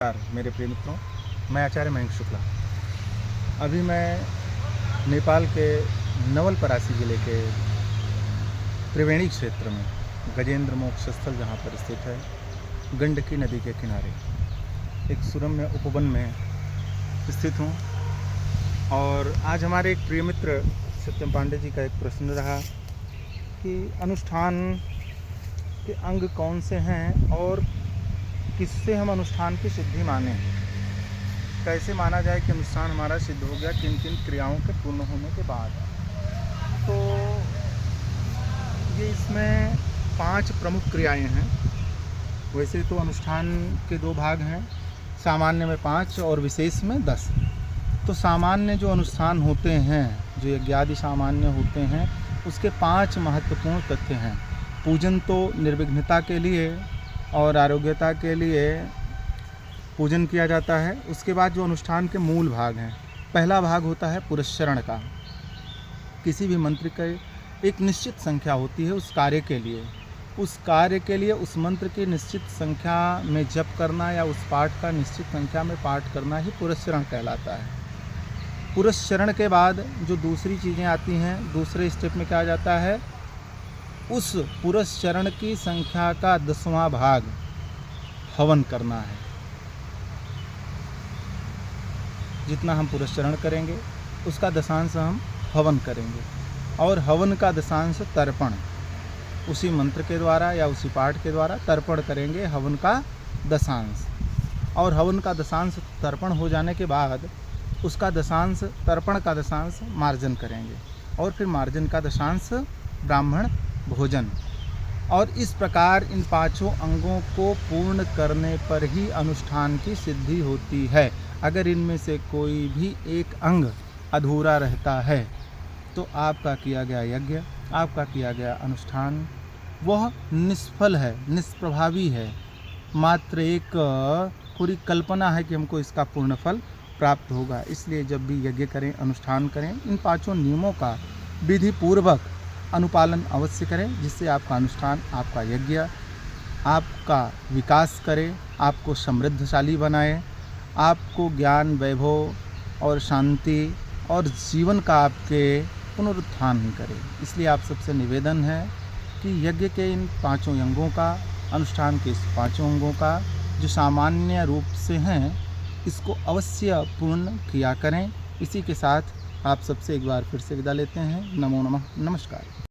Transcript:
मेरे प्रिय मित्रों, मैं आचार्य मयंक शुक्ला। अभी मैं नेपाल के नवलपरासी जिले के त्रिवेणी क्षेत्र में गजेंद्र मोक्ष स्थल जहाँ पर स्थित है, गंडकी नदी के किनारे एक सुरम्य उपवन में स्थित हूँ। और आज हमारे एक प्रिय मित्र सत्यम पांडे जी का एक प्रश्न रहा कि अनुष्ठान के अंग कौन से हैं और किससे हम अनुष्ठान की सिद्धि माने, कैसे माना जाए कि अनुष्ठान हमारा सिद्ध हो गया, किन किन क्रियाओं के पूर्ण होने के बाद। तो ये इसमें 5 प्रमुख क्रियाएं हैं। वैसे तो अनुष्ठान के 2 भाग हैं, सामान्य में 5 और विशेष में 10। तो सामान्य जो अनुष्ठान होते हैं, जो यज्ञादि सामान्य होते हैं, उसके 5 महत्वपूर्ण तथ्य हैं। पूजन तो निर्विघ्नता के लिए और आरोग्यता के लिए पूजन किया जाता है। उसके बाद जो अनुष्ठान के मूल भाग हैं, पहला भाग होता है पुरस्चरण का। किसी भी मंत्र की एक निश्चित संख्या होती है उस कार्य के लिए, उस मंत्र की निश्चित संख्या में जप करना या उस पाठ का निश्चित संख्या में पाठ करना ही पुरस्चरण कहलाता है। पुरस्चरण के बाद जो दूसरी चीज़ें आती हैं, दूसरे स्टेप में क्या जाता है, उस पुरस्चरण की संख्या का 10वां भाग हवन करना है। जितना हम पुरस्चरण करेंगे उसका दशांश हम हवन करेंगे, और हवन का दशांश तर्पण, उसी मंत्र के द्वारा या उसी पाठ के द्वारा तर्पण करेंगे हवन का दशांश। और हवन का दशांश तर्पण हो जाने के बाद उसका दशांश, तर्पण का दशांश मार्जन करेंगे, और फिर मार्जन का दशांश ब्राह्मण भोजन। और इस प्रकार इन 5 अंगों को पूर्ण करने पर ही अनुष्ठान की सिद्धि होती है। अगर इनमें से कोई भी एक अंग अधूरा रहता है तो आपका किया गया यज्ञ, आपका किया गया अनुष्ठान वह निष्फल है, निष्प्रभावी है। मात्र एक पूरी कल्पना है कि हमको इसका पूर्ण फल प्राप्त होगा। इसलिए जब भी यज्ञ करें, अनुष्ठान करें, इन 5 नियमों का विधि पूर्वक अनुपालन अवश्य करें, जिससे आपका अनुष्ठान, आपका यज्ञ आपका विकास करे, आपको समृद्धशाली बनाए, आपको ज्ञान, वैभव और शांति और जीवन का आपके पुनरुत्थान करे। इसलिए आप सबसे निवेदन है कि यज्ञ के इन 5 अंगों का, अनुष्ठान के इस 5 अंगों का जो सामान्य रूप से हैं, इसको अवश्य पूर्ण किया करें। इसी के साथ आप सबसे एक बार फिर से विदा लेते हैं। नमो नमः, नमस्कार।